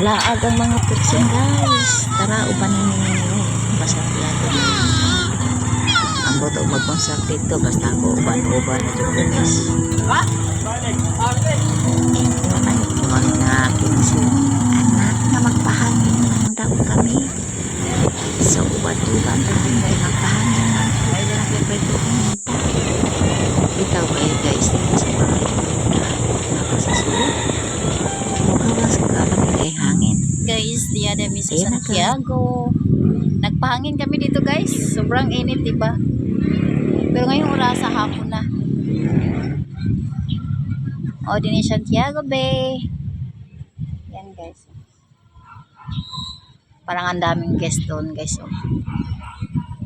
Laag ang mga person guys. Tara ubanin ninyo. Basta yato. Ang boto mag-concert dito basta ako uban-uban na dito guys. Mga kinsi. Anak na magpahangin lang daw kami. So uban-uban tayo magpahangin lang. Ikaw kayo guys dito sa bahay. Nakasusunod. Mukawas ka lang kay hangin. Guys, Dia de Misa Santiago. Nagpahangin kami dito guys. Sobrang init, diba? Pero ngayong oras sa hapon na. O, din Santiago Bay. Yan guys. Parang ang daming guest doon guys. Oh.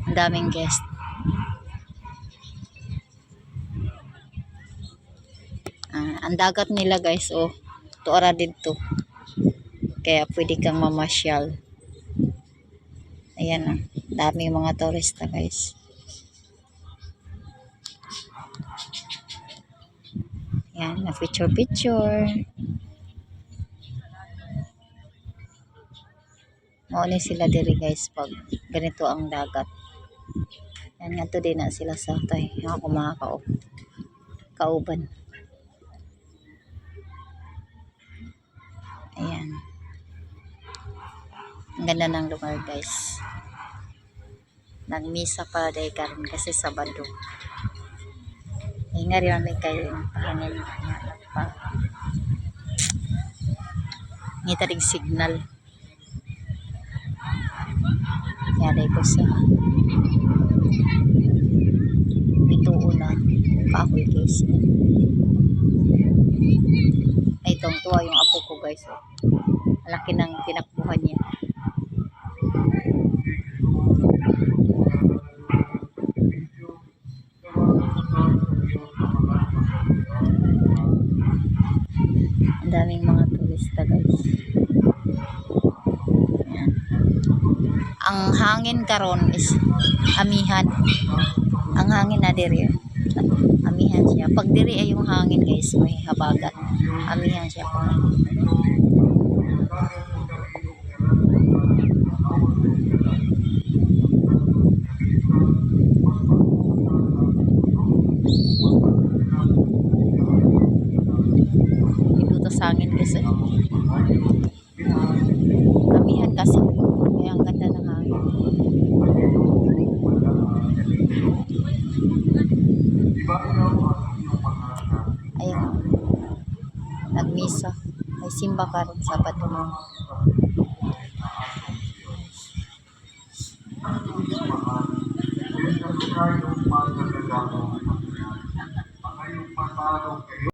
Ang daming guest. Ang dagat nila guys. Oh. Tuara dito. Kaya pwede kang mamasyal. Ayan na. Dami mga turista guys. Ayan na picture. Mauni sila diri guys pag ganito ang dagat. Yan nga to din na sila sa tay. Ako mga kauban. Ayan. Ang ganda ng lugar guys. Nagmisa pa day karon kasi Sabado. Nga rin may kayo pahangin pa. Ngita ring signal. Yaday ko sa bituon na kahoy guys. Ay itong tuwa yung apo ko guys. Malaki ng tinakbuhan niya. Ang daming mga turista guys. Ayan. Ang hangin karon is amihan. Ang hangin na diri. Amihan siya. Pag diri ay yung hangin guys, may habagat. Amihan siya po. Ito sa hangin guys. Amihan kasi. Kaya ang ganda ng hangin. Ayun. Nagmisa. May simba karon Sabado.